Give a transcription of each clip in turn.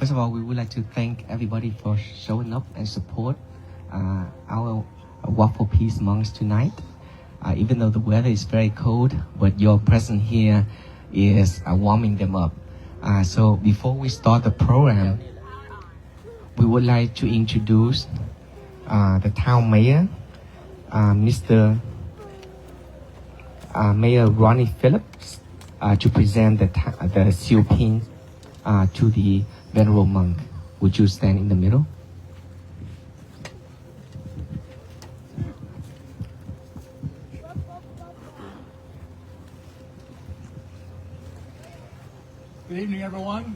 First of all, we would like to thank everybody for showing up and support our Walk for Peace monks tonight. Even though the weather is very cold, but your presence here is warming them up. So before we start the program, we would like to introduce the town mayor, Mr. Mayor Ronnie Phillips, to present the seal pin to the venerable monk. Would you stand in the middle? Good evening, everyone.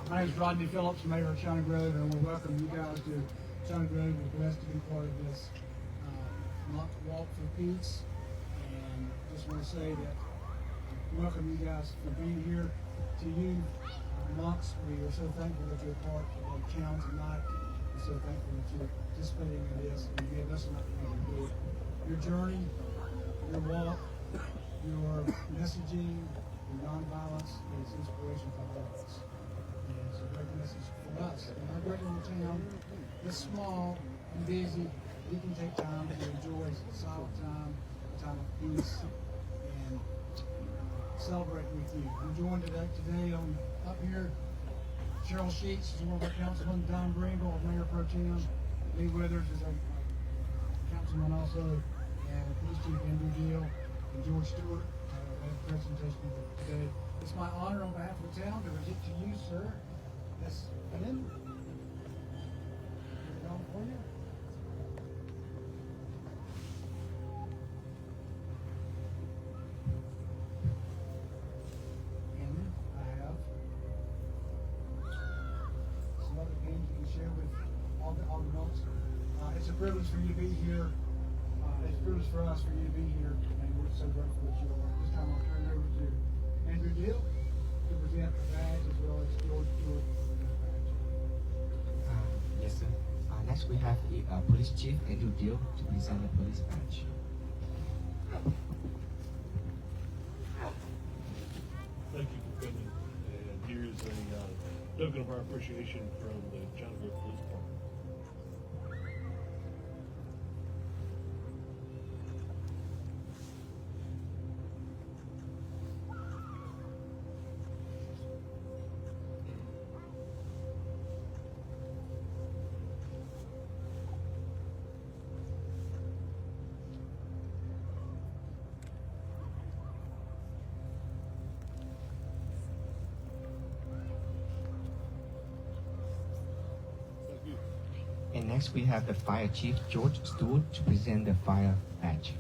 My name is Rodney Phillips, Mayor of China Grove, and we welcome you guys to China Grove. We're blessed to be part of this Walk for Peace. And just want to say that we welcome you guys for being here. To you, monks, we are so thankful that you're part of the town tonight. We're so thankful that you're participating in this and you gave us an opportunity to do it. Your journey, your walk, your messaging, your nonviolence is inspiration for all of us. And it's a great message for us. And our great little town is small and busy. We can take time to enjoy silent time, a time of peace, and celebrate with you. I'm joined today on up here. Cheryl Sheets is one of our councilmen. Don Greenville, our Mayor Pro Tem. Lee Withers is our councilman also. And Police Chief Andrew Deal and George Stewart. Presentation today. It's my honor on behalf of the town to present to you, sir, this pin. For you. And I have some other pins you can share with all the monks. It's a privilege for you to be here. It's a privilege for us for you to be here, and we're so grateful that you are. This time I'll turn it over to Andrew Deal to present the badge as well as George Stewart to present the badge. Yes, sir. Next we have the Police Chief Andrew Deal to present the police badge. Thank you for coming. And here is a token of our appreciation from the China Grove Police Department. And next we have the Fire Chief George Stewart to present the fire badge.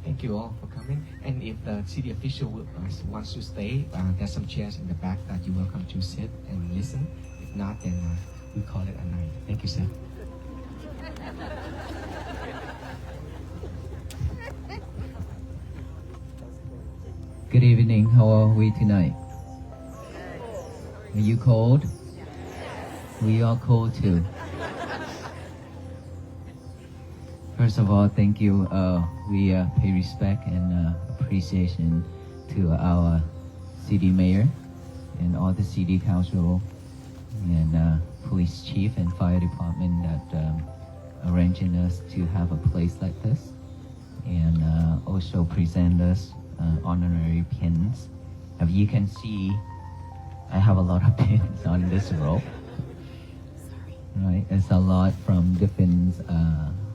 Thank you all for coming. And if the city official wants to stay, there's some chairs in the back that you're welcome to sit and listen. If not, then we call it a night. Thank you, sir. Good evening. How are we tonight? Are you cold? We are cold too. First of all, thank you. We pay respect and appreciation to our city mayor and all the city council and police chief and fire department that arranging us to have a place like this, and also present us honorary pins. As you can see, I have a lot of pins on this rope. Right, it's a lot from different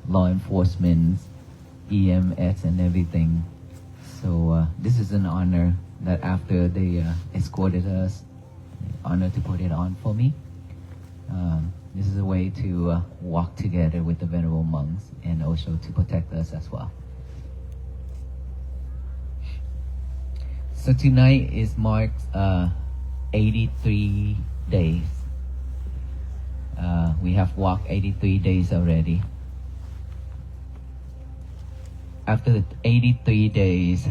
law enforcement, EMS, and everything. So this is an honor that after they escorted us, honor to put it on for me. This is a way to walk together with the venerable monks and also to protect us as well. So tonight is marked 83 days. We have walked 83 days already. After the 83 days,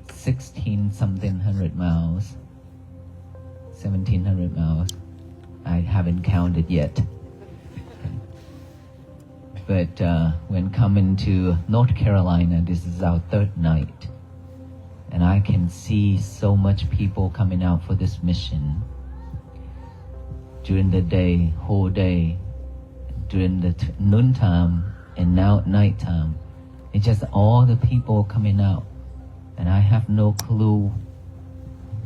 1,600 miles, 1,700 miles. I haven't counted yet. But when coming to North Carolina, this is our third night. And I can see so much people coming out for this mission. During the day, whole day, during the noontime, and now at nighttime. It's just all the people coming out. And I have no clue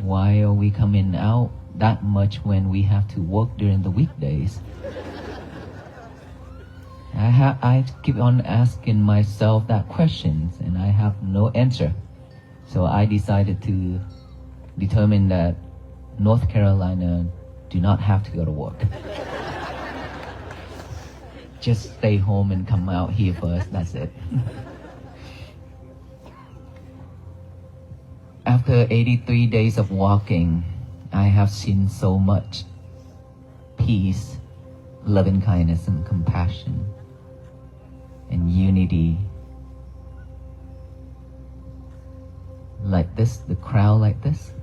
why are we coming out that much when we have to work during the weekdays. I keep on asking myself that questions and I have no answer. So I decided to determine that North Carolina do not have to go to work. Just stay home and come out here first, that's it. After 83 days of walking, I have seen so much peace, loving kindness and compassion and unity. Like this, the crowd like this.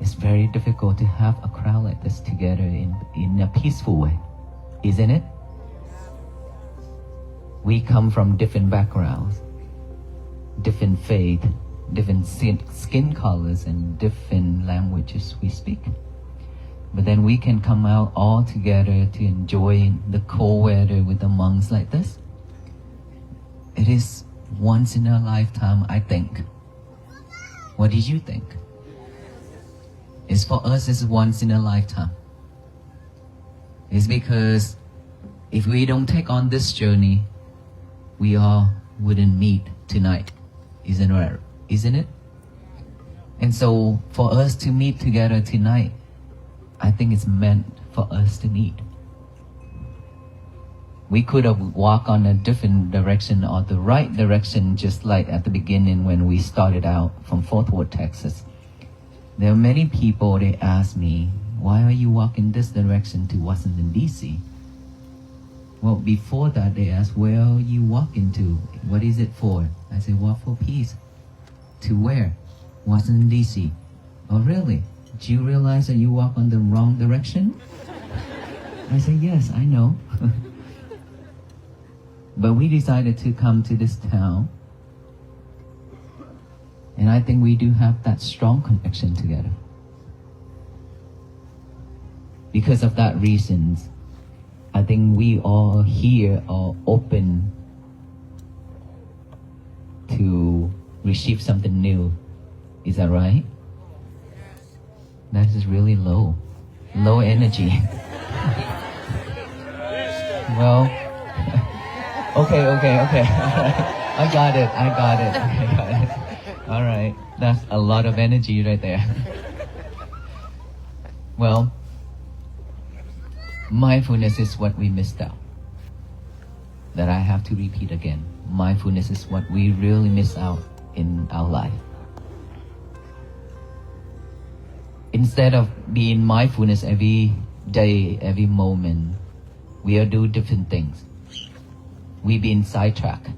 It's very difficult to have a crowd like this together in a peaceful way, isn't it? We come from different backgrounds, different faith, different skin colors and different languages we speak. But then we can come out all together to enjoy the cold weather with the monks like this. It is once in a lifetime, I think. What did you think? It's for us, it's once in a lifetime. It's because if we don't take on this journey, we all wouldn't meet tonight, isn't it? And so for us to meet together tonight, I think it's meant for us to meet. We could have walked on a different direction or the right direction, just like at the beginning when we started out from Fort Worth, Texas. There are many people, they ask me, why are you walking this direction to Washington, D.C.? Well, before that, they asked, where are you walking to? What is it for? I say, walk for peace. To where? Washington, D.C. Oh, really? Do you realize that you walk on the wrong direction? I say, yes, I know. But we decided to come to this town. And I think we do have that strong connection together. Because of that reasons, I think we all here are open to receive something new. Is that right? That is really low energy. Well, okay. I got it. All right, that's a lot of energy right there. Well, mindfulness is what we missed out. That I have to repeat again. Mindfulness is what we really miss out in our life. Instead of being mindfulness every day, every moment, we are doing different things. We've been sidetracked.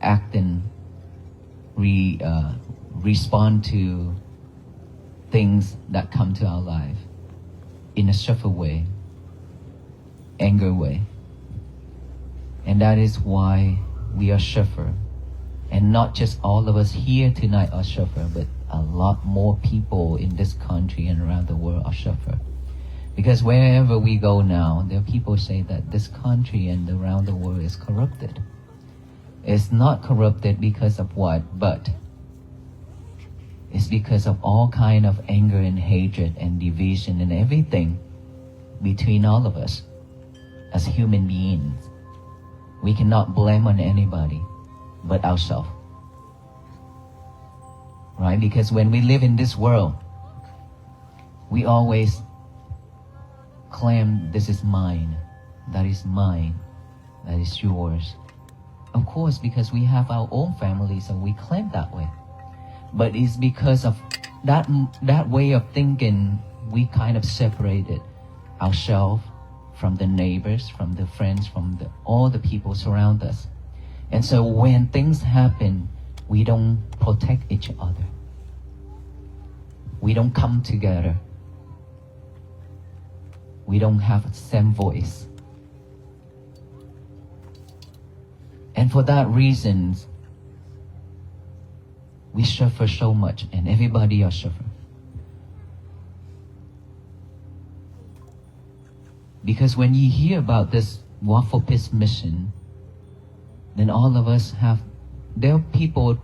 Acting, respond to things that come to our life in a shuffle way, anger way. And that is why we are suffer. And not just all of us here tonight are suffer, but a lot more people in this country and around the world are suffer. Because wherever we go now, there are people say that this country and around the world is corrupted. It's not corrupted because of what, but it's because of all kind of anger and hatred and division and everything between all of us as human beings. We cannot blame on anybody but ourselves. right? Because when we live in this world, we always claim this is mine, that is mine, that is yours. Of course, because we have our own family, so we claim that way. But it's because of that way of thinking, we kind of separated ourselves from the neighbors, from the friends, from all the people surround us. And so when things happen, we don't protect each other. We don't come together. We don't have the same voice. And for that reason, we suffer so much, and everybody else suffers. Because when you hear about this Walk for Peace mission, then all of us there are people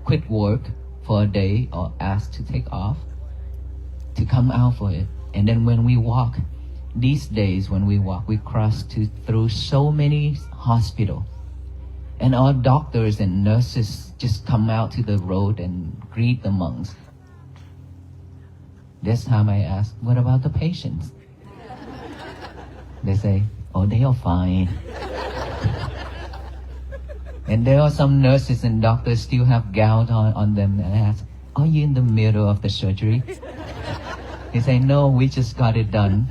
quit work for a day or asked to take off to come out for it. And then when we walk, these days when we walk, we cross through so many hospitals. And our doctors and nurses just come out to the road and greet the monks. This time I ask, what about the patients? They say, oh, they are fine. And there are some nurses and doctors still have gowns on them. And I ask, are you in the middle of the surgery? They say, no, we just got it done.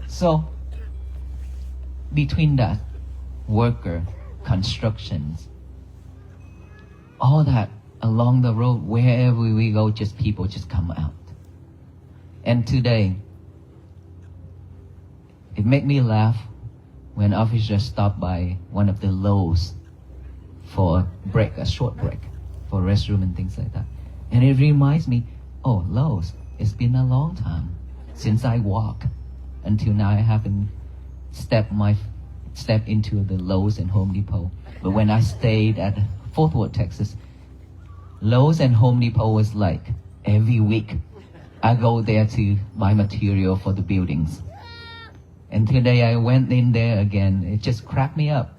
So, between that, worker, constructions, all that along the road, wherever we go, just people just come out. And today, it made me laugh when officers stopped by one of the Lowe's for a break, a short break, for restroom and things like that. And it reminds me, oh, Lowe's, it's been a long time since I walk. Until now, I haven't stepped into the Lowe's and Home Depot. But when I stayed at Fort Worth, Texas, Lowe's and Home Depot was like every week. I go there to buy material for the buildings. And today I went in there again. It just cracked me up.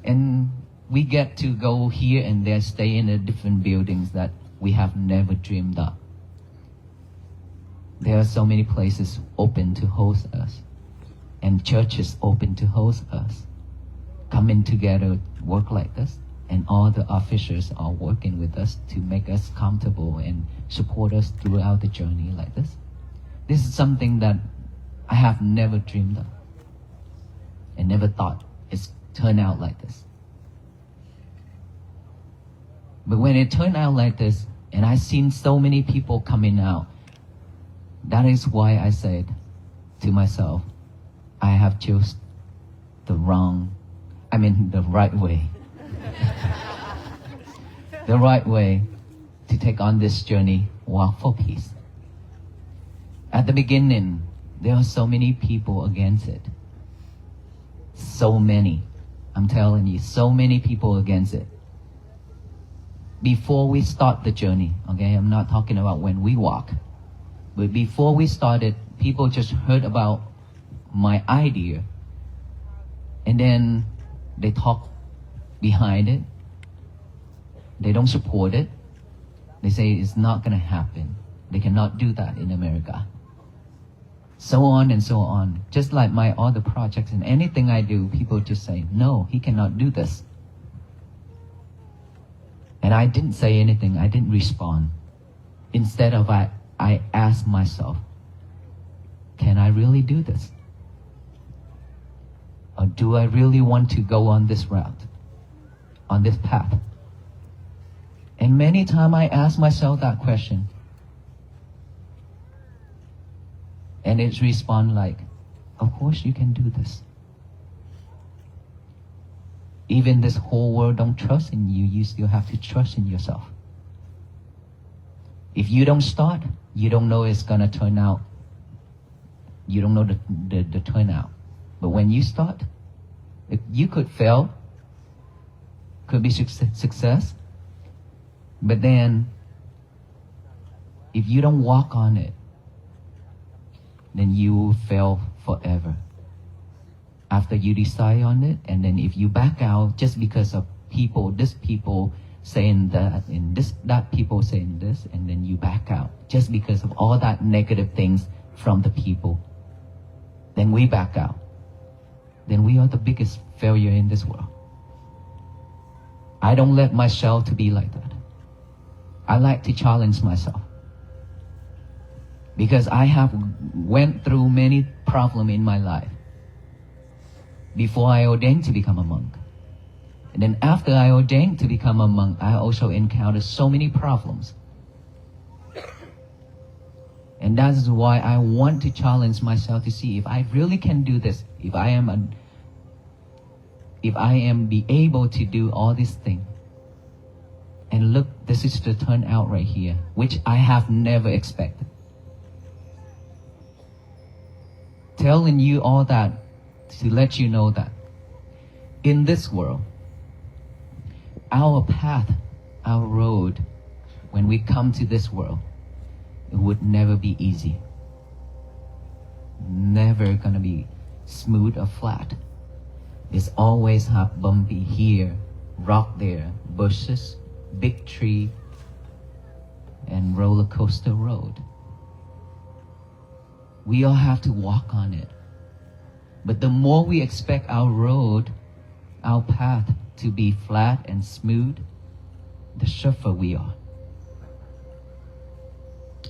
And we get to go here and there, stay in the different buildings that we have never dreamed of. There are so many places open to host us, and churches open to host us, coming together, work like this, and all the officers are working with us to make us comfortable and support us throughout the journey like this. This is something that I have never dreamed of and never thought it's turned out like this. But when it turned out like this, and I've seen so many people coming out, that is why I said to myself, I have chosen the right way. The right way to take on this journey, Walk for Peace. At the beginning, there are so many people against it. So many. I'm telling you, so many people against it. Before we start the journey, okay, I'm not talking about when we walk, but before we started, people just heard about my idea, and then they talk behind it. They don't support it. They say it's not going to happen. They cannot do that in America. So on and so on. Just like my other projects and anything I do, people just say, no, he cannot do this. And I didn't say anything. I didn't respond. Instead of I asked myself, can I really do this? Or do I really want to go on this route, on this path? And many times I ask myself that question. And it's respond like, of course you can do this. Even this whole world don't trust in you, you still have to trust in yourself. If you don't start, you don't know it's gonna turn out. You don't know the turnout. But when you start, you could fail, could be success, but then if you don't walk on it, then you will fail forever. After you decide on it, and then if you back out just because of people, this people saying that, and that people saying this, and then you back out just because of all that negative things from the people. Then we back out. Then we are the biggest failure in this world. I don't let myself to be like that. I like to challenge myself. Because I have went through many problems in my life before I ordained to become a monk. And then after I ordained to become a monk, I also encountered so many problems. And that is why I want to challenge myself to see if I really can do this, if I am be able to do all these things. And look, this is the turnout right here, which I have never expected. Telling you all that to let you know that in this world, our path, our road, when we come to this world, it would never be easy. Never gonna be smooth or flat. It's always have bumpy here, rock there, bushes, big tree, and roller coaster road. We all have to walk on it. But the more we expect our road, our path to be flat and smooth, the suffer we are.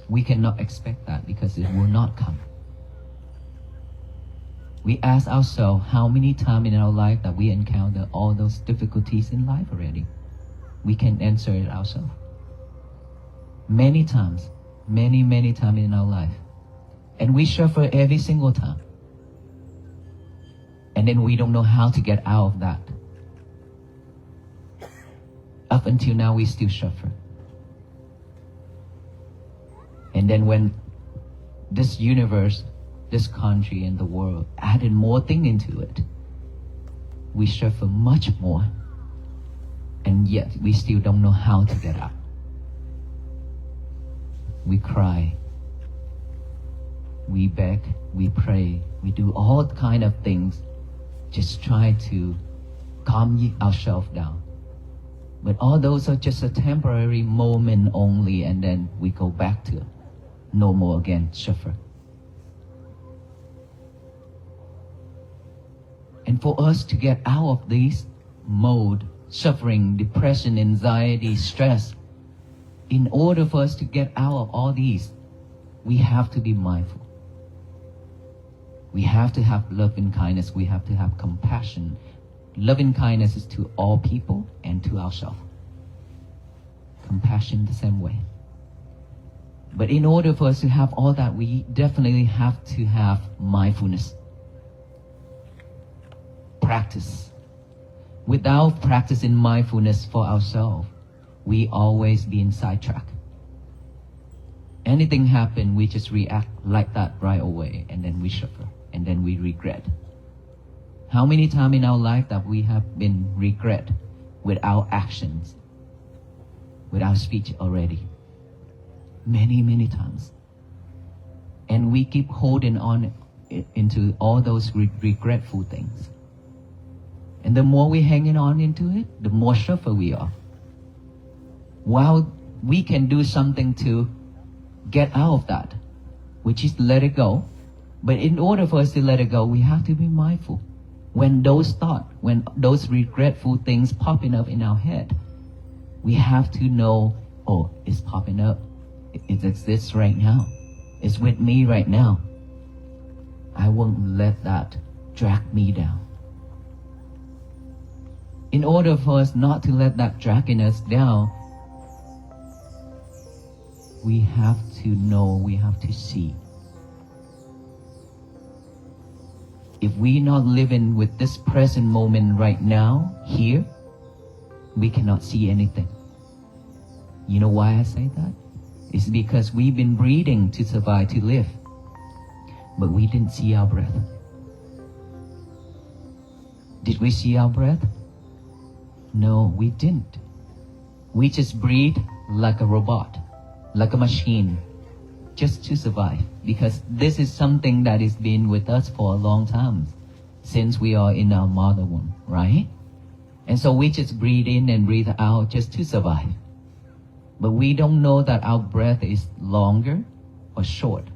We cannot expect that because it will not come. We ask ourselves how many times in our life that we encounter all those difficulties in life already. We can answer it ourselves. Many times, many times in our life. And we suffer every single time. And then we don't know how to get out of that. Up until now, we still suffer. And then when this universe, this country and the world added more thing into it, we suffer much more. And yet we still don't know how to get out. We cry. We beg, we pray, we do all kind of things, just try to calm ourselves down. But all those are just a temporary moment only, and then we go back to normal again, suffer. And for us to get out of this mode, suffering, depression, anxiety, stress, in order for us to get out of all these, we have to be mindful. We have to have love and kindness. We have to have compassion. Love and kindness is to all people and to ourselves. Compassion the same way. But in order for us to have all that, we definitely have to have mindfulness. Practice. Without practicing mindfulness for ourselves, we always be in sidetrack. Anything happen, we just react like that right away, and then we suffer, and then we regret. How many times in our life that we have been regret with our actions, with our speech already? Many times. And we keep holding on into all those regretful things. And the more we're hanging on into it, the more suffer we are. While we can do something to get out of that, which is let it go. But in order for us to let it go, we have to be mindful. When those thoughts, when those regretful things popping up in our head, we have to know, oh, it's popping up. It exists right now. It's with me right now. I won't let that drag me down. In order for us not to let that dragging us down, we have to know, we have to see. If we're not living with this present moment right now, here, we cannot see anything. You know why I say that? It's because we've been breathing to survive, to live. But we didn't see our breath. Did we see our breath? No, we didn't. We just breathe like a robot, like a machine, just to survive. Because this is something that has been with us for a long time, since we are in our mother womb, right? And so we just breathe in and breathe out just to survive. But we don't know that our breath is longer or short.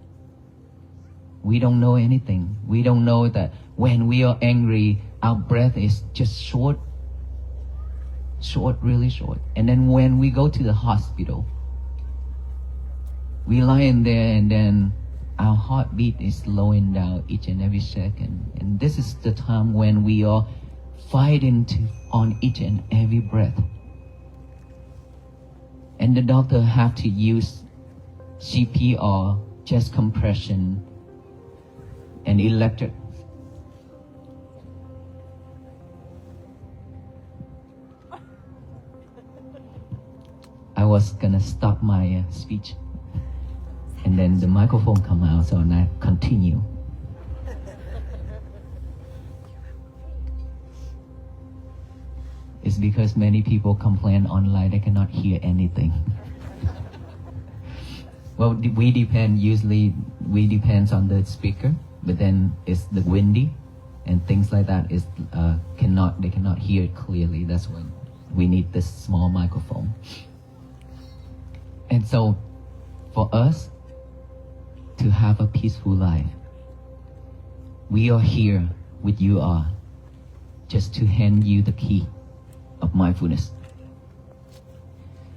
We don't know anything. We don't know that when we are angry, our breath is just short, really short. And then when we go to the hospital, we lie in there and then our heartbeat is slowing down each and every second. And this is the time when we are fighting on each and every breath. And the doctor have to use CPR, chest compression, and electric. I was gonna stop my speech, and then the microphone come out, so I continue. It's because many people complain online they cannot hear anything. Well, we depends on the speaker, but then it's the windy and things like that is they cannot hear it clearly. That's when we need this small microphone. And so for us to have a peaceful life, we are here with you all just to hand you the key of mindfulness.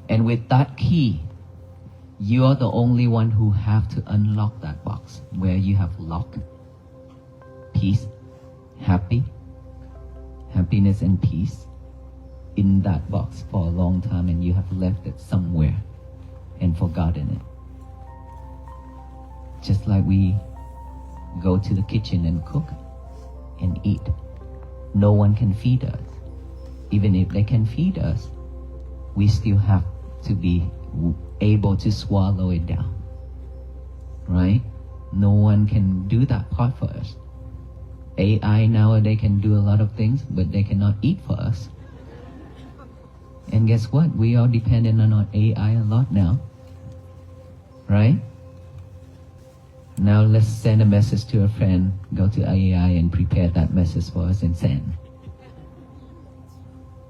And with that key, you are the only one who have to unlock that box where you have locked peace, happiness and peace in that box for a long time, and you have left it somewhere and forgotten it. Just like we go to the kitchen and cook and eat. No one can feed us. Even if they can feed us, we still have to be able to swallow it down. Right? No one can do that part for us. AI nowadays can do a lot of things, but they cannot eat for us. And guess what? We are dependent on AI a lot now. Right? Now let's send a message to a friend, go to AI and prepare that message for us and send.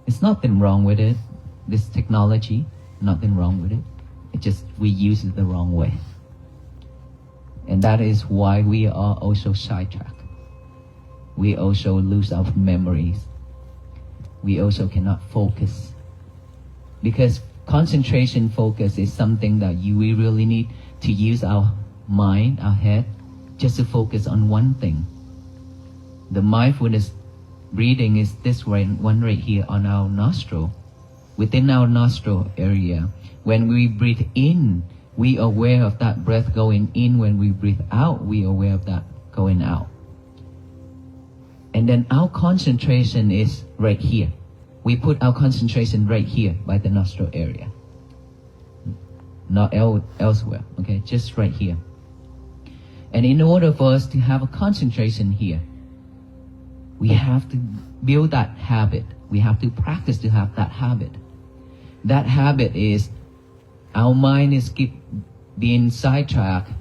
It's nothing wrong with it. This technology, nothing wrong with it. It just, we use it the wrong way. And that is why we are also sidetracked. We also lose our memories. We also cannot focus. Because concentration focus is something that we really need to use our mind, our head, just to focus on one thing. The mindfulness breathing is this one right here on our nostril. Within our nostril area, when we breathe in, we are aware of that breath going in. When we breathe out, we are aware of that going out. And then our concentration is right here. We put our concentration right here by the nostril area. Not elsewhere, okay? Just right here. And in order for us to have a concentration here, we have to build that habit. We have to practice to have that habit. That habit is our mind is keep being sidetracked.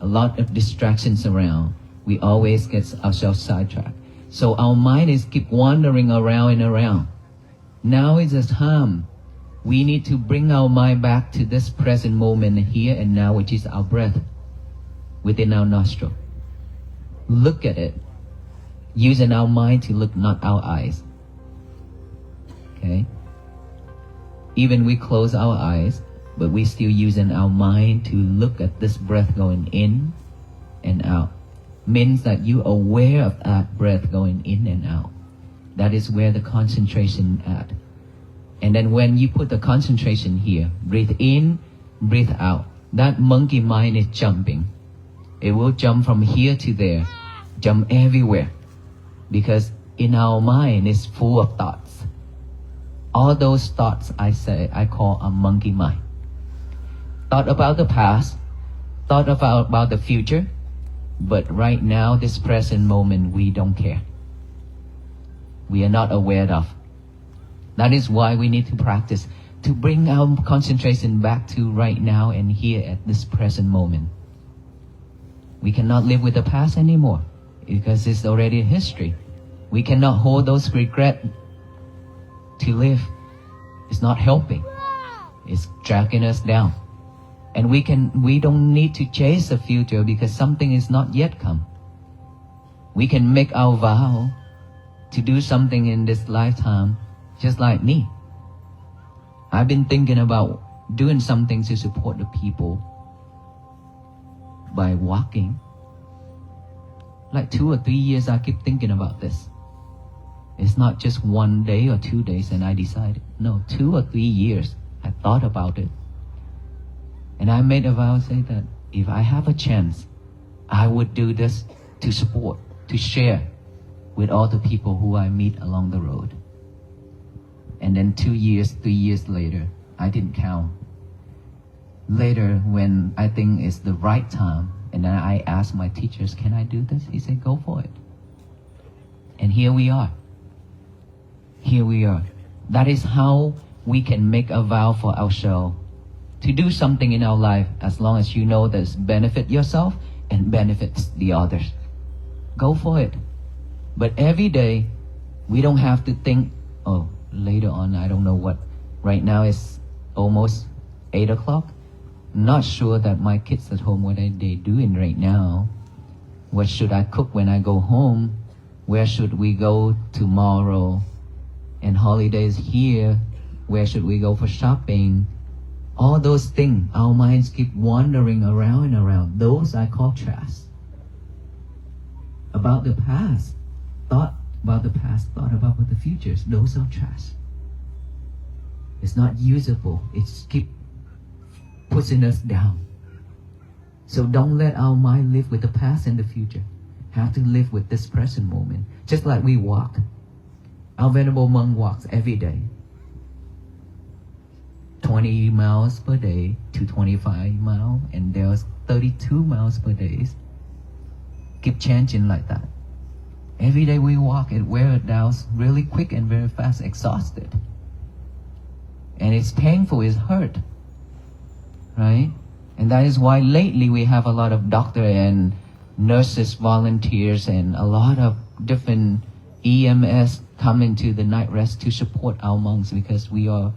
A lot of distractions around. We always get ourselves sidetracked. So our mind is keep wandering around and around. Now is the time we need to bring our mind back to this present moment here and now, which is our breath within our nostril. Look at it. Using our mind to look, not our eyes. Okay? Even we close our eyes, but we still using our mind to look at this breath going in and out. Means that you are aware of that breath going in and out. That is where the concentration at. And then when you put the concentration here, breathe in, breathe out. That monkey mind is jumping. It will jump from here to there, jump everywhere. Because in our mind is full of thoughts. All those thoughts I call a monkey mind. Thought about the past, thought about the future, but right now, this present moment, we don't care. We are not aware of. That is why we need to practice to bring our concentration back to right now and here at this present moment. We cannot live with the past anymore because it's already history. We cannot hold those regrets to live is not helping. It's dragging us down. And we don't need to chase the future because something is not yet come. We can make our vow to do something in this lifetime, just like me. I've been thinking about doing something to support the people by walking. Like 2 or 3 years I keep thinking about this. It's not just 1 day or 2 days and I decided. No, 2 or 3 years I thought about it. And I made a vow, say that if I have a chance, I would do this to support, to share with all the people who I meet along the road. And then 2 years, 3 years later, I didn't count. Later, when I think it's the right time, and then I asked my teachers, can I do this? He said, go for it. And here we are. Here we are. That is how we can make a vow for ourselves to do something in our life as long as you know there's benefit yourself and benefits the others. Go for it. But every day, we don't have to think, oh, later on, I don't know what. Right now it's almost 8 o'clock. Not sure that my kids at home, what are they doing right now? What should I cook when I go home? Where should we go tomorrow? And holidays here, where should we go for shopping? All those things, our minds keep wandering around and around. Those I call trash. About the past, thought about the past, thought about the futures. Those are trash. It's not usable. It's keep pushing us down. So don't let our mind live with the past and the future. Have to live with this present moment. Just like we walk. Our Venerable Monk walks every day. 20 miles per day to 25 miles, and there's 32 miles per day. Keep changing like that. Every day we walk, it wears down really quick and very fast, exhausted. And it's painful, it's hurt. Right? And that is why lately we have a lot of doctors and nurses, volunteers, and a lot of different EMS coming to the night rest to support our monks because we are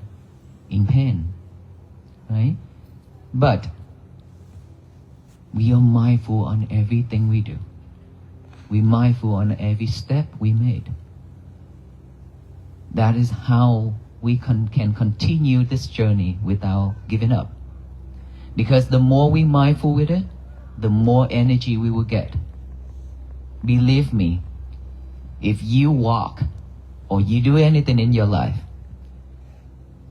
in pain, right? But we are mindful on everything we do. We're mindful on every step we made. That is how we can continue this journey without giving up. Because the more we mindful with it, the more energy we will get. Believe me, if you walk or you do anything in your life,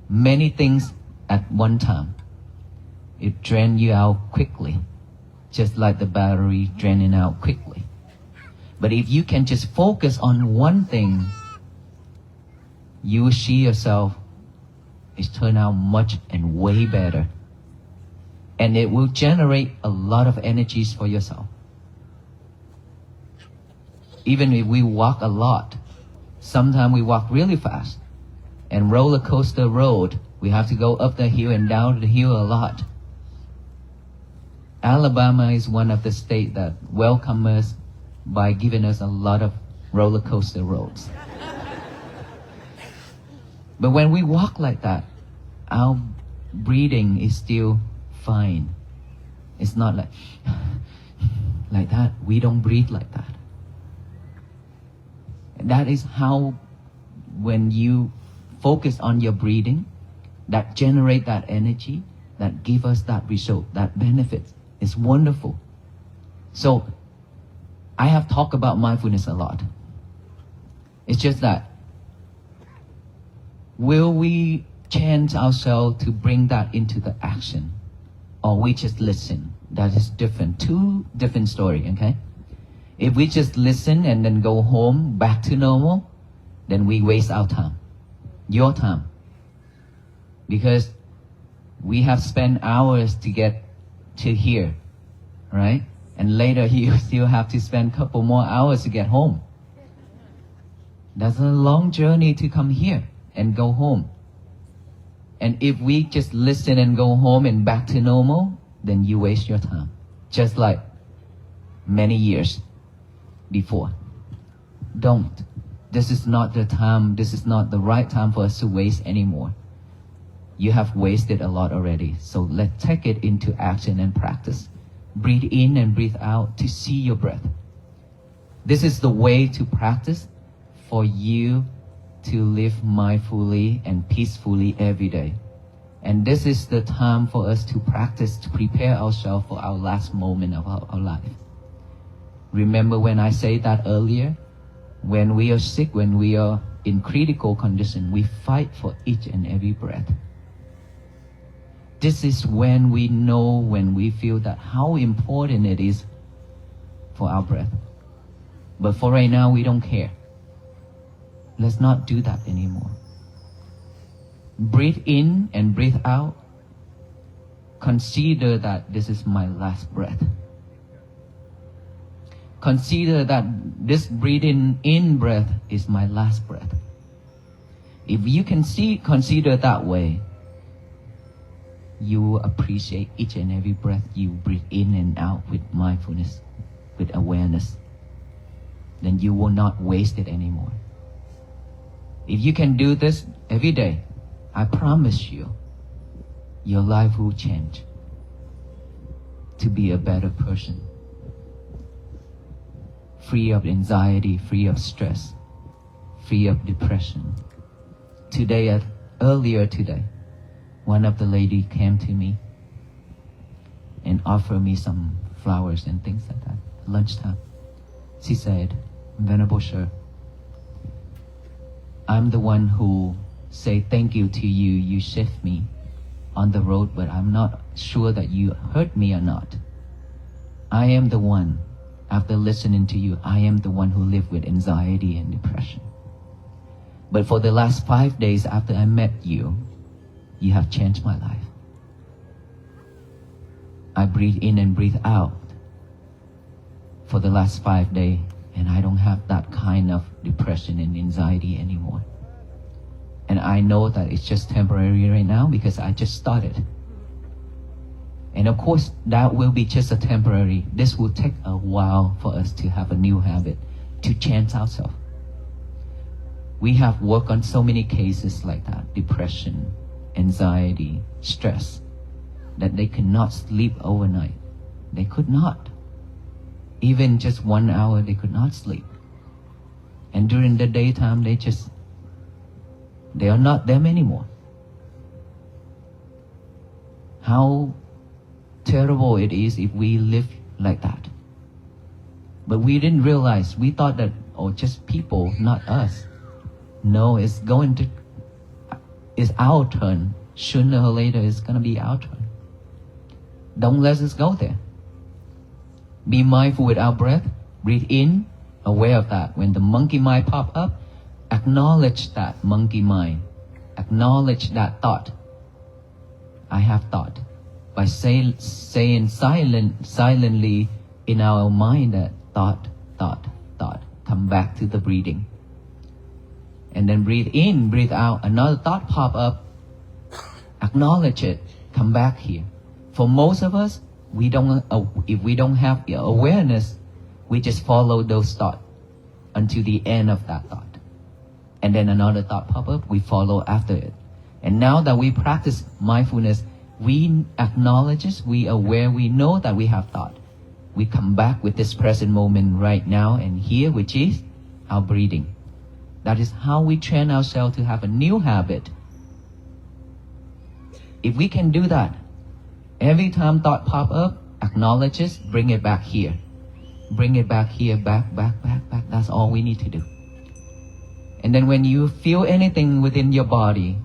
many things at one time, it drains you out quickly, just like the battery draining out quickly. But if you can just focus on one thing, you will see yourself is turn out much and way better. And it will generate a lot of energies for yourself. Even if we walk a lot, sometimes we walk really fast. And roller coaster road, we have to go up the hill and down the hill a lot. Alabama is one of the states that welcome us by giving us a lot of roller coaster roads. But when we walk like that, our breathing is still fine. It's not like like that. We don't breathe like that. And that is how, when you focus on your breathing, that generate that energy, that give us that result, that benefit. It's wonderful. So I have talked about mindfulness a lot. It's just that, will we change ourselves to bring that into the action, or we just listen? That is different. Two different stories, okay? If we just listen and then go home back to normal, then we waste our time, your time. Because we have spent hours to get to here, right? And later you still have to spend a couple more hours to get home. That's a long journey to come here and go home. And if we just listen and go home and back to normal, then you waste your time. Just like many years before. Don't. This is not the time, this is not the right time for us to waste anymore. You have wasted a lot already. So let's take it into action and practice. Breathe in and breathe out to see your breath. This is the way to practice for you to live mindfully and peacefully every day. And this is the time for us to practice, to prepare ourselves for our last moment of our life. Remember when I said that earlier? When we are sick, when we are in critical condition, we fight for each and every breath. This is when we know, when we feel that how important it is for our breath. But for right now, we don't care. Let's not do that anymore. Breathe in and breathe out. Consider that this is my last breath. Consider that this breathing in breath is my last breath. If you can consider that way, you will appreciate each and every breath you breathe in and out with mindfulness, with awareness. Then you will not waste it anymore. If you can do this every day, I promise you, your life will change to be a better person. Free of anxiety, free of stress, free of depression. Earlier today, one of the lady came to me and offered me some flowers and things like that at lunchtime. She said, Venerable Sir, I'm the one who say thank you to you. You saved me on the road, but I'm not sure that you hurt me or not. I am the one, after listening to you, I am the one who lived with anxiety and depression. But for the last 5 days after I met you, you have changed my life. I breathe in and breathe out for the last 5 days, and I don't have that kind of depression and anxiety anymore. And I know that it's just temporary right now because I just started. And of course, that will be just a temporary. This will take a while for us to have a new habit, to change ourselves. We have worked on so many cases like that, depression, anxiety, stress, that they could not sleep overnight. They could not. Even just 1 hour, they could not sleep. And during the daytime, they are not them anymore. How terrible it is if we live like that. But we didn't realize, we thought that, just people, not us. No, it's our turn. Sooner or later, it's gonna be our turn. Don't let us go there. Be mindful with our breath. Breathe in, aware of that. When the monkey mind pop up, acknowledge that monkey mind. Acknowledge that thought. I have thought. By saying silently in our mind that thought. Come back to the breathing. And then breathe in, breathe out. Another thought pop up. Acknowledge it. Come back here. For most of us, if we don't have awareness, we just follow those thoughts until the end of that thought. And then another thought pop up, we follow after it. And now that we practice mindfulness, we acknowledge it, we aware, we know that we have thought. We come back with this present moment right now and here, which is our breathing. That is how we train ourselves to have a new habit. If we can do that, every time thought pop up, acknowledge it, bring it back here. Bring it back here, back. That's all we need to do. And then when you feel anything within your body,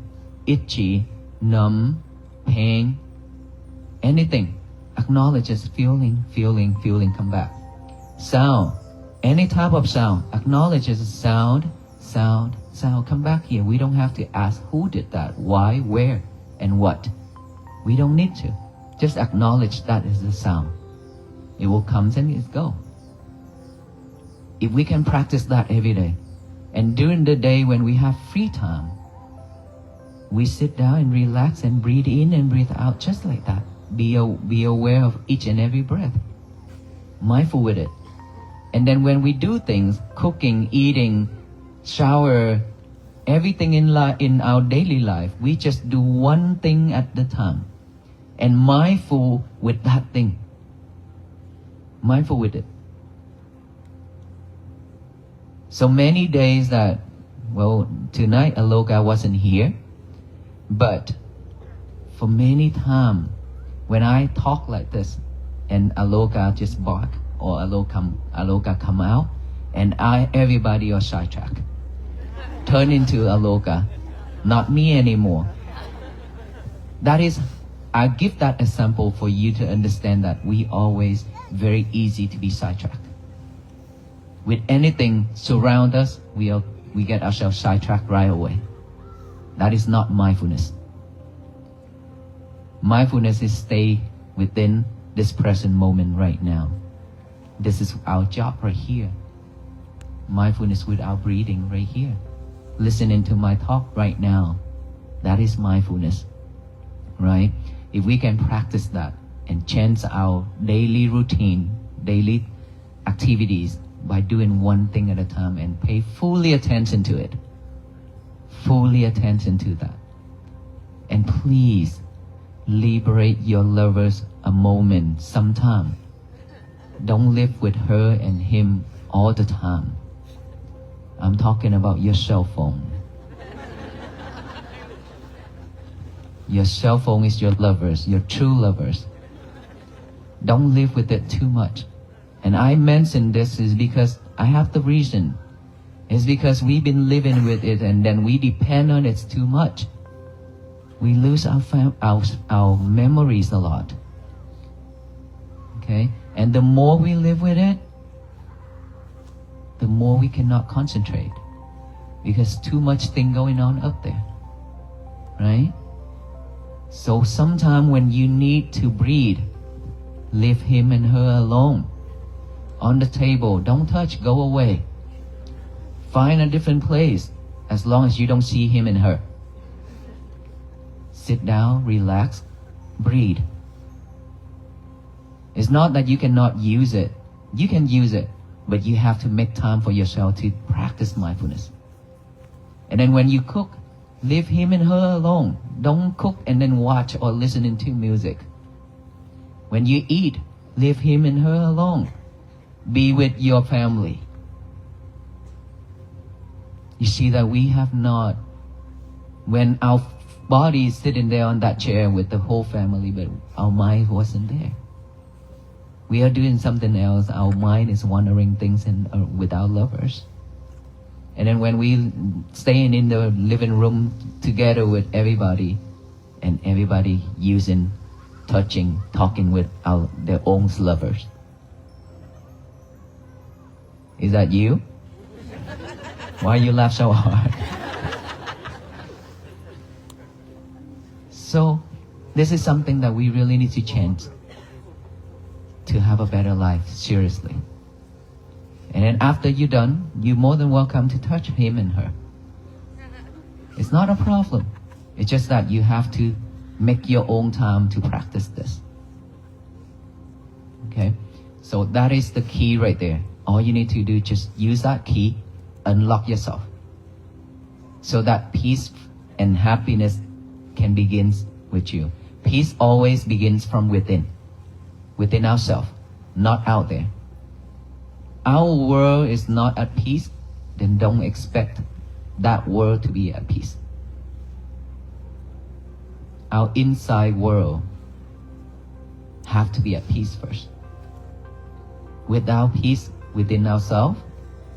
itchy, numb, pain, anything, acknowledge it, feeling, come back. Sound, any type of sound, acknowledge it, sound, come back here. We don't have to ask who did that, why, where, and what. We don't need to. Just acknowledge that is the sound. It will come and it go. If we can practice that every day, and during the day when we have free time, we sit down and relax and breathe in and breathe out just like that. Be aware of each and every breath. Mindful with it. And then when we do things, cooking, eating, shower, everything in our daily life. We just do one thing at the time, and mindful with that thing. Mindful with it. So many days that, well, tonight Aloka wasn't here, but for many times when I talk like this and Aloka just bark or Aloka come out and everybody are sidetracked, turn into Aloka, not me anymore. That is, I give that example for you to understand that we always very easy to be sidetracked. With anything surround us, we get ourselves sidetracked right away. That is not mindfulness. Mindfulness is stay within this present moment right now. This is our job right here. Mindfulness with our breathing right here. Listening to my talk right now. That is mindfulness, right? If we can practice that and change our daily routine, daily activities by doing one thing at a time and pay fully attention to it. Fully attention to that. And please, liberate your lovers a moment, sometime. Don't live with her and him all the time. I'm talking about your cell phone. Your cell phone is your lovers, your true lovers. Don't live with it too much. And I mention this is because I have the reason. It's because we've been living with it and then we depend on it too much. We lose our memories a lot. Okay? And the more we live with it, the more we cannot concentrate. Because too much thing going on up there. Right? So sometime when you need to breathe, leave him and her alone. On the table, don't touch, go away. Find a different place, as long as you don't see him and her. Sit down, relax, breathe. It's not that you cannot use it. You can use it, but you have to make time for yourself to practice mindfulness. And then when you cook, leave him and her alone. Don't cook and then watch or listen to music. When you eat, leave him and her alone. Be with your family. You see that we have not, when our body is sitting there on that chair with the whole family, but our mind wasn't there. We are doing something else. Our mind is wandering things with our lovers. And then when we staying in the living room together with everybody, and everybody using, touching, talking with their own lovers. Is that you? Why you laugh so hard? So, this is something that we really need to change to have a better life, seriously. And then after you're done, you're more than welcome to touch him and her. It's not a problem. It's just that you have to make your own time to practice this. Okay? So that is the key right there. All you need to do, just use that key, unlock yourself. So that peace and happiness can begin with you. Peace always begins from within ourselves, not out there. Our world is not at peace, then don't expect that world to be at peace. Our inside world have to be at peace first. Without peace within ourselves,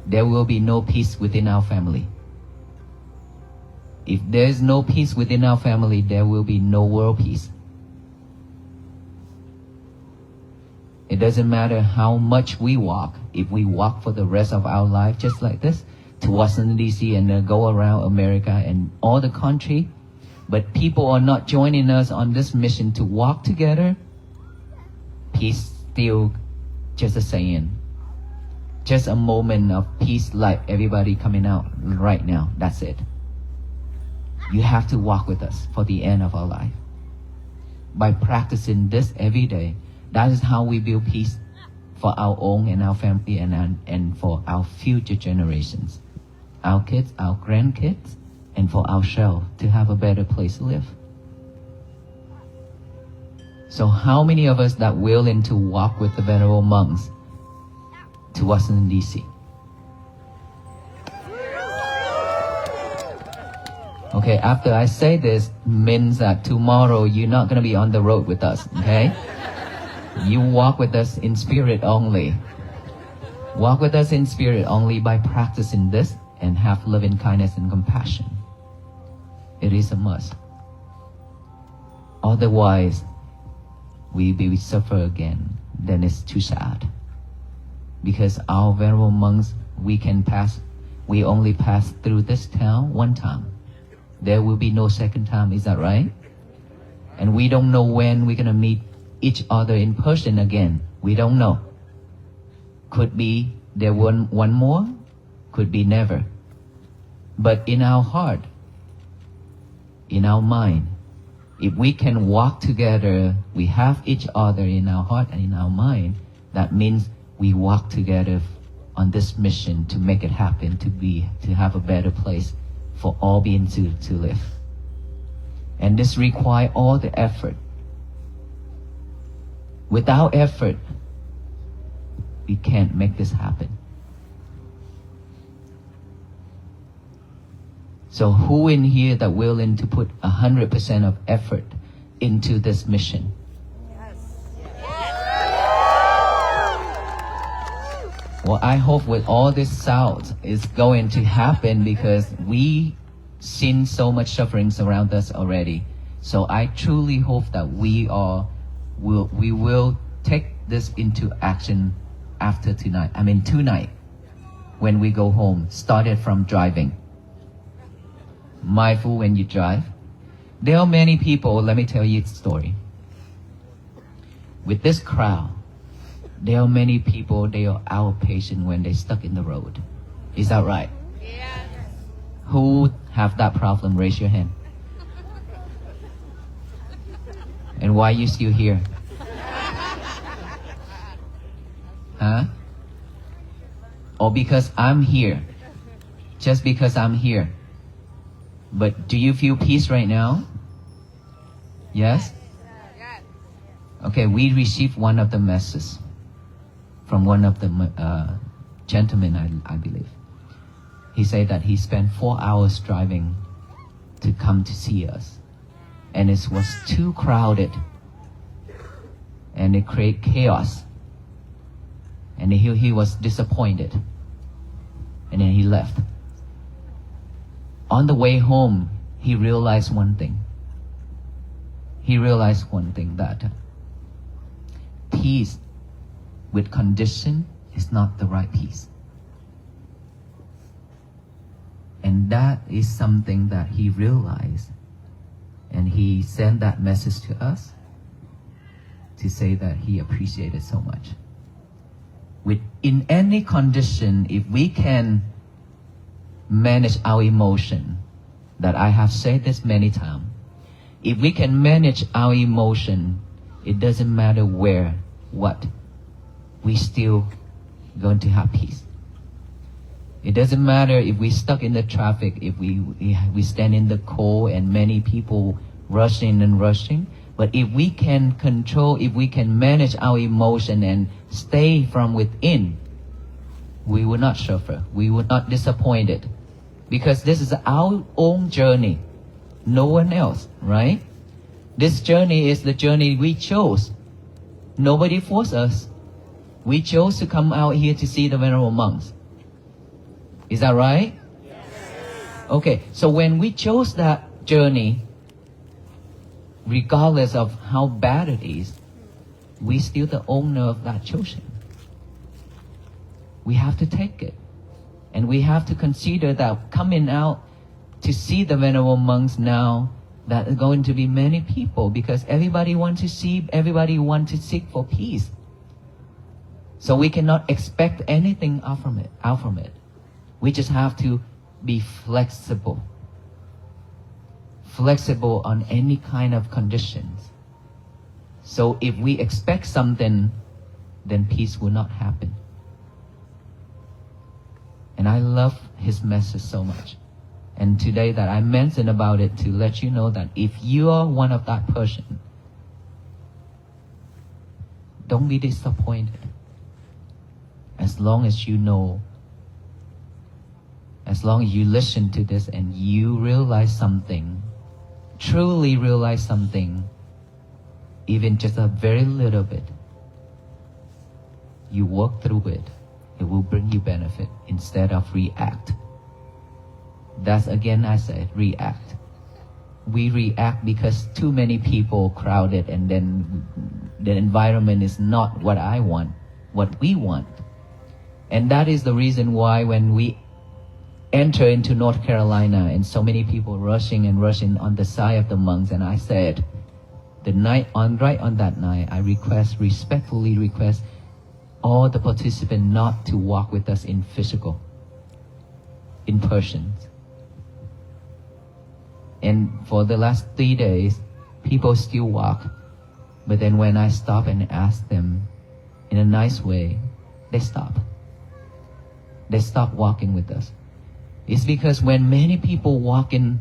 there will be no peace within our family. If there is no peace within our family, there will be no world peace. It doesn't matter how much we walk. If we walk for the rest of our life just like this, to Washington DC and then go around America and all the country, but people are not joining us on this mission to walk together, peace still just a saying. Just a moment of peace like everybody coming out right now. That's it. You have to walk with us for the end of our life. By practicing this every day, that is how we build peace for our own and our family and for our future generations. our kids, our grandkids, and for ourselves to have a better place to live. So how many of us that willing to walk with the venerable monks to Washington, D.C.? Okay, after I say this, means that tomorrow you're not going to be on the road with us, okay? You walk with us in spirit only. Walk with us in spirit only by practicing this and have loving kindness and compassion. It is a must. Otherwise, we will suffer again. Then it's too sad. Because our venerable monks, we only pass through this town one time. There will be no second time, is that right? And we don't know when we're going to meet each other in person again. We don't know. Could be there one more, could be never. But in our heart, in our mind, if we can walk together, we have each other in our heart and in our mind, that means we walk together on this mission to make it happen, to have a better place for all beings to live. And this requires all the effort. Without effort, we can't make this happen. So who in here that willing to put 100% of effort into this mission? Well, I hope with all this sound is going to happen because we seen so much sufferings around us already. So I truly hope that we will take this into action after tonight, when we go home, started from driving. Mindful when you drive. There are many people, let me tell you a story. With this crowd, there are many people, they are outpatient when they're stuck in the road. Is that right? Yeah. Who have that problem? Raise your hand. And why are you still here? Huh? Or because I'm here. Just because I'm here. But do you feel peace right now? Yes? Okay, we received one of the messages from one of the gentlemen, I believe. He said that he spent 4 hours driving to come to see us. And it was too crowded. And it created chaos. And he was disappointed. And then he left. On the way home, he realized one thing. That peace with condition is not the right peace. And that is something that he realized. And he sent that message to us to say that he appreciated so much. In any condition, if we can manage our emotion, that I have said this many times, if we can manage our emotion, it doesn't matter where, what, we still going to have peace. It doesn't matter if we stuck in the traffic, if we stand in the cold and many people rushing, but if we can control, if we can manage our emotion and stay from within, we will not suffer, we will not disappointed, because this is our own journey, no one else, right? This journey is the journey we chose. Nobody forced us. We chose to come out here to see the venerable monks. Is that right? Yes. Okay, so when we chose that journey, regardless of how bad it is, we still the owner of that chosen. We have to take it. And we have to consider that coming out to see the venerable monks now, that are going to be many people, because everybody wants to see, everybody wants to seek for peace. So we cannot expect anything out from it. We just have to be flexible on any kind of conditions. So if we expect something, then peace will not happen. And I love his message so much. And today that I mentioned about it to let you know that if you are one of that person, don't be disappointed. As long as you know, as long as you listen to this and you realize something, truly realize something, even just a very little bit, you work through it, it will bring you benefit instead of react. That's again I said, react. We react because too many people crowded and then the environment is not what I want, what we want. And that is the reason why when we enter into North Carolina and so many people rushing on the side of the monks, and I said, right on that night, I respectfully request all the participants not to walk with us in person. And for the last 3 days, people still walk. But then when I stop and ask them in a nice way, they stop. They stop walking with us. It's because when many people walking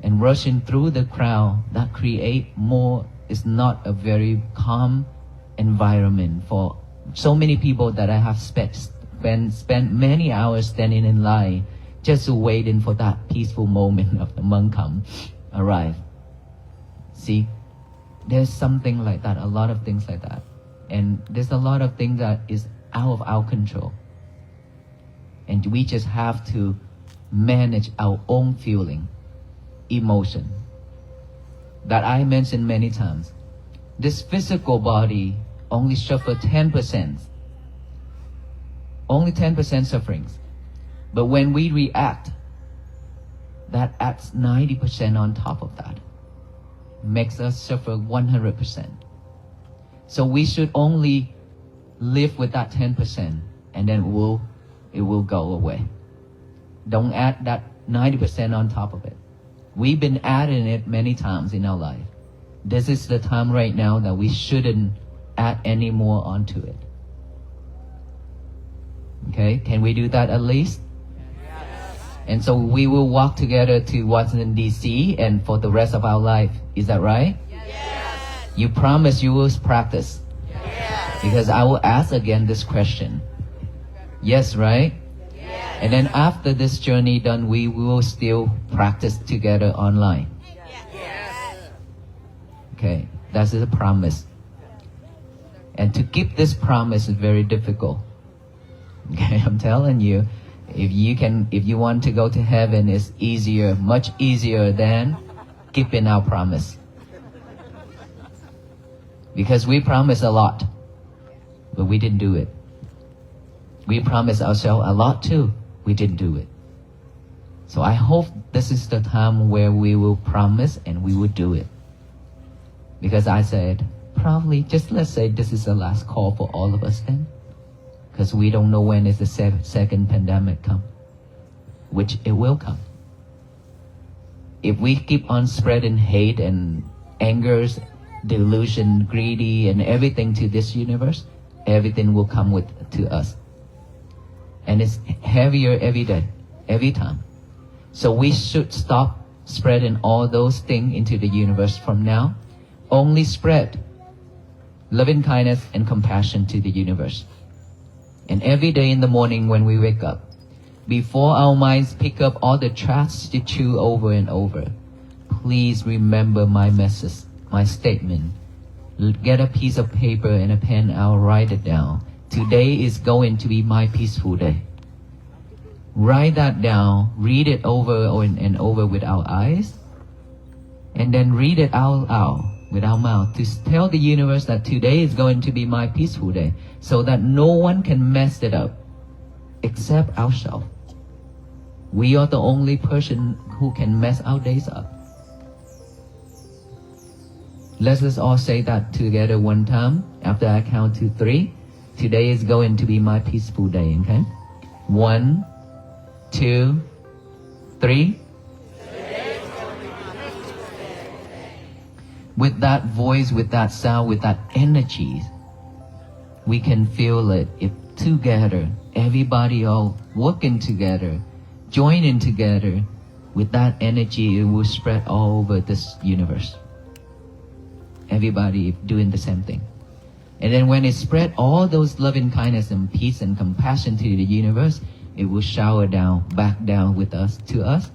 and rushing through the crowd, that create more, is not a very calm environment for so many people that I have spent many hours standing in line just waiting for that peaceful moment of the monk arrive. See, there's something like that, a lot of things like that. And there's a lot of things that is out of our control. And we just have to manage our own feeling, emotion. That I mentioned many times. This physical body only suffer 10%. Only 10% sufferings. But when we react, that adds 90% on top of that. Makes us suffer 100%. So we should only live with that 10% and then it will go away. Don't add that 90% on top of it. We've been adding it many times in our life. This is the time right now that we shouldn't add any more onto it. Okay, can we do that at least? Yes. And so we will walk together to Washington, D.C. and for the rest of our life. Is that right? Yes. You promise you will practice? Yes. Because I will ask again this question. Yes, right? Yes. And then after this journey done, we will still practice together online. Yes. Okay, that's a promise. And to keep this promise is very difficult. Okay, I'm telling you, if you want to go to heaven, it's easier, much easier than keeping our promise. Because we promise a lot, but we didn't do it. We promised ourselves a lot too, we didn't do it. So I hope this is the time where we will promise and we will do it. Because I said, probably, just let's say this is the last call for all of us then. Because we don't know when is the second pandemic come, which it will come. If we keep on spreading hate and angers, delusion, greedy, and everything to this universe, everything will come to us. And it's heavier every day, every time. So we should stop spreading all those things into the universe from now. Only spread loving kindness and compassion to the universe. And every day in the morning when we wake up, before our minds pick up all the trash to chew over and over, please remember my message, my statement. Get a piece of paper and a pen, I'll write it down. Today is going to be my peaceful day. Write that down, read it over and over with our eyes, and then read it out loud with our mouth to tell the universe that today is going to be my peaceful day, so that no one can mess it up except ourselves. We are the only person who can mess our days up. Let's just all say that together one time after I count to 3. Today is going to be my peaceful day, okay? 1, 2, 3. With that voice, with that sound, with that energy, we can feel it if together everybody all working together, joining together, with that energy, it will spread all over this universe. Everybody doing the same thing. And then when it spread all those loving kindness and peace and compassion to the universe, it will shower down, back down with us, to us,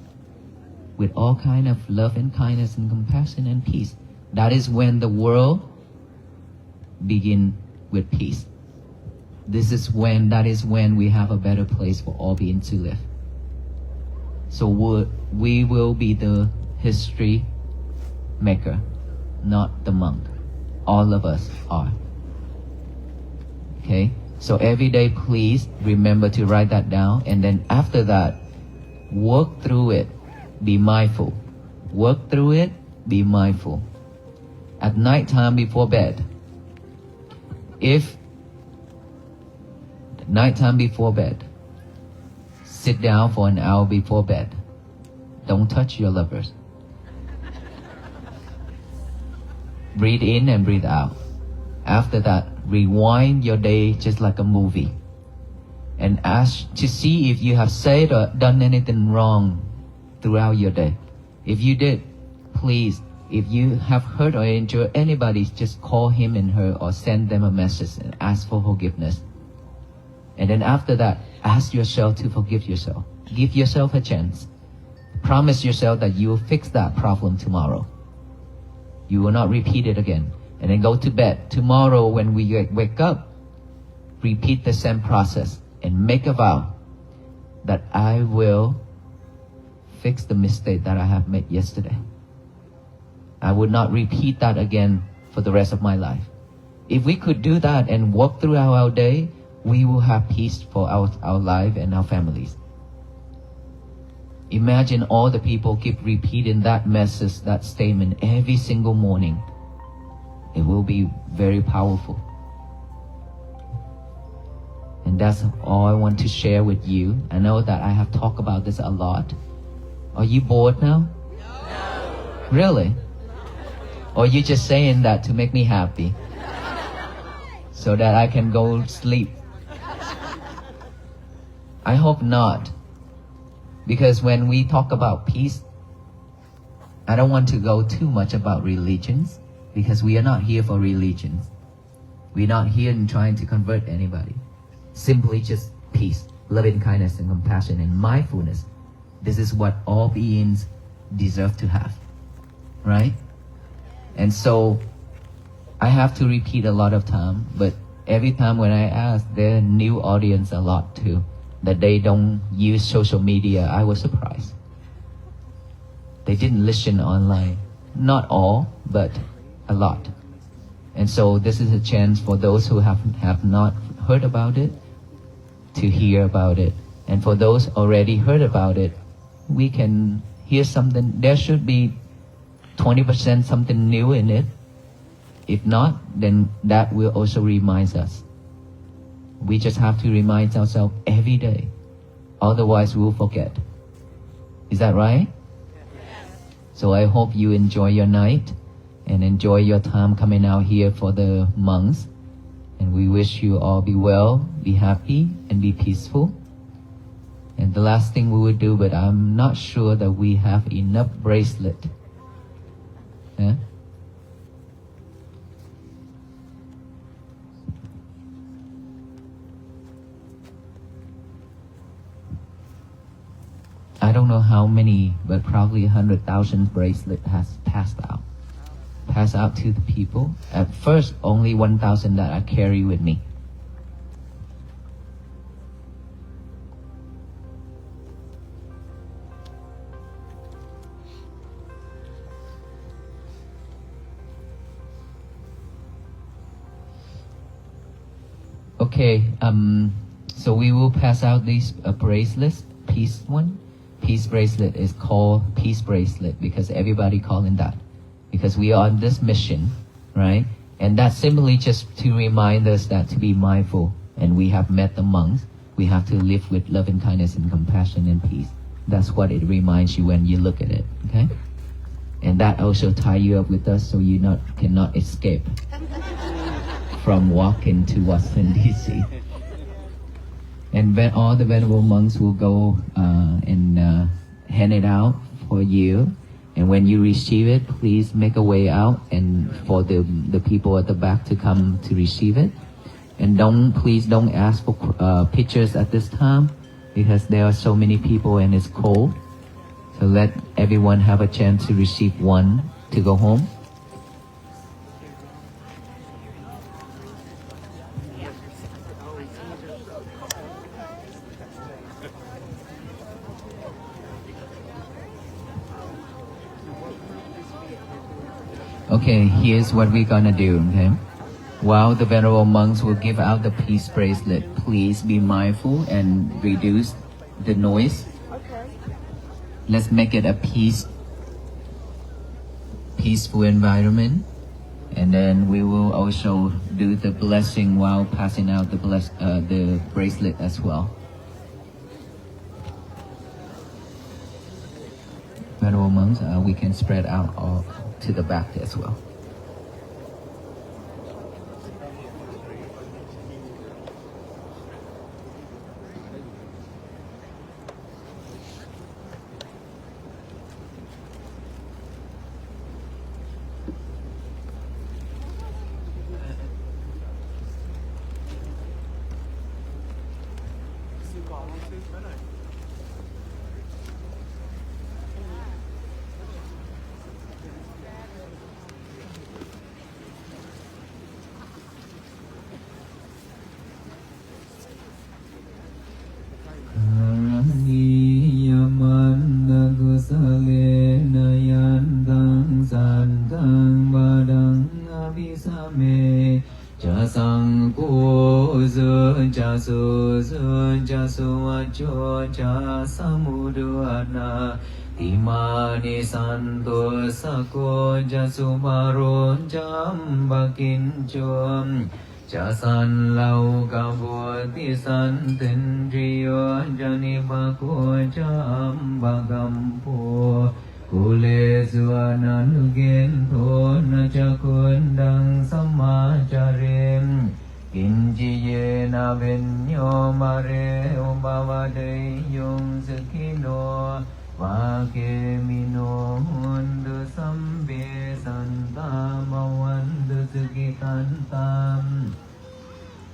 with all kind of love and kindness and compassion and peace. That is when the world begin with peace. That is when we have a better place for all beings to live. So we will be the history maker, not the monk. All of us are. Okay? So every day, please remember to write that down. And then after that, work through it. Be mindful. Work through it. Be mindful. At night time before bed, sit down for an hour before bed. Don't touch your lovers. Breathe in and breathe out. After that, rewind your day just like a movie. And ask to see if you have said or done anything wrong throughout your day. If you did, please, if you have hurt or injured anybody, just call him and her or send them a message and ask for forgiveness. And then after that, ask yourself to forgive yourself. Give yourself a chance. Promise yourself that you will fix that problem tomorrow. You will not repeat it again. And then go to bed. Tomorrow when we wake up, repeat the same process and make a vow that I will fix the mistake that I have made yesterday. I would not repeat that again for the rest of my life. If we could do that and walk throughout our day, we will have peace for our life and our families. Imagine all the people keep repeating that message, that statement every single morning. It will be very powerful. And that's all I want to share with you. I know that I have talked about this a lot. Are you bored now? No. Really? Or you just saying that to make me happy? So that I can go sleep? I hope not. Because when we talk about peace, I don't want to go too much about religions, because we are not here for religions. We're not here in trying to convert anybody. Simply just peace, loving kindness and compassion and mindfulness. This is what all beings deserve to have. Right? And so I have to repeat a lot of time, but every time when I ask, there are new audience a lot too, that they don't use social media. I was surprised. They didn't listen online. Not all, but a lot. And so this is a chance for those who have not heard about it to hear about it. And for those already heard about it, we can hear something. There should be 20% something new in it. If not, then that will also remind us. We just have to remind ourselves every day. Otherwise, we'll forget. Is that right? Yes. So I hope you enjoy your night and enjoy your time coming out here for the monks. And we wish you all be well, be happy, and be peaceful. And the last thing we will do, but I'm not sure that we have enough bracelet. Yeah? I don't know how many, but probably 100,000 bracelet has passed out to the people. At first, only 1,000 that I carry with me. Okay, so we will pass out these bracelets. Peace one. Peace bracelet is called peace bracelet because everybody calling that. Because we are on this mission, right? And that's simply just to remind us that to be mindful. And we have met the monks. We have to live with love and kindness and compassion and peace. That's what it reminds you when you look at it, okay? And that also tie you up with us so you cannot escape from walking to Washington, D.C. And when all the venerable monks will go and hand it out for you. And when you receive it, please make a way out and for the people at the back to come to receive it. And please don't ask for pictures at this time because there are so many people and it's cold. So let everyone have a chance to receive one to go home. Okay, here's what we're gonna do, okay? While the venerable monks will give out the peace bracelet, please be mindful and reduce the noise. Okay. Let's make it a peaceful environment. And then we will also do the blessing while passing out the bracelet as well. Venerable monks, we can spread out all to the back as well. Imani santo sako jasumaro jambakin chom jasan lau kaboti santen rio jani bako jambagampo kule suanan gento nachakundang samacharim Kinjiye na benyo mare umbavade yung sakino Wake mino hundu sambe santa mawandu sukitantam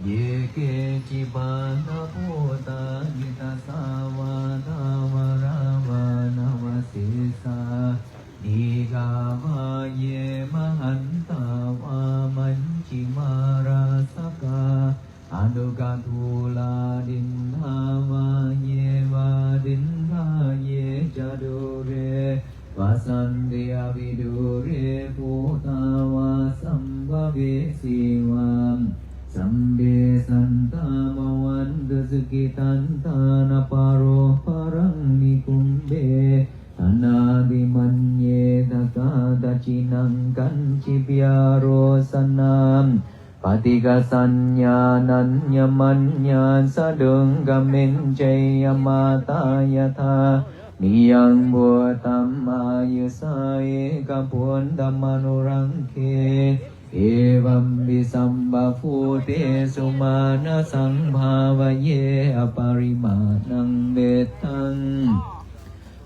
Yeke chibana puta gita sawa tawarava navasisa Digava ye mahanta wa manchimara saka Anugatula dindhava ye va dindha ye jadure Vasandiya vidure putava sambhave sivam Sambe santa mavandu sukitanta naparo parang nikumbe Anadimanye daka dachinang kanchipyaro sanam Patiga sanya nanya manya sadung gamin jaya mata yatha Niyang buatam ayusaye kapun damanurangke Evam bisamba fute sumana sangbhavaye aparimanang betang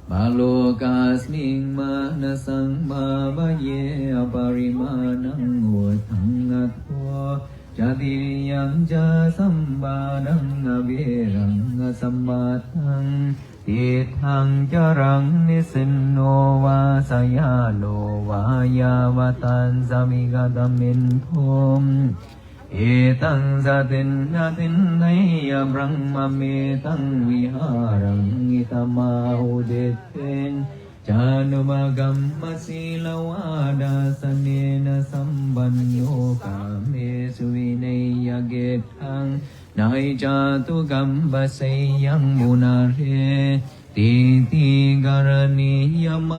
Malokasming manasang bhavaye aparimanang utangatho Jatiriyang jasambadang avirang asambatang Tithang jarang nisinno vasayano vayavatan samigadamenthom Etang satin natin naya brahma metang viharang itamahuditen Janumagam masilawada sanena sambanyo kame suvinaya getang Nai jatu gambasayang munare Titi garani yama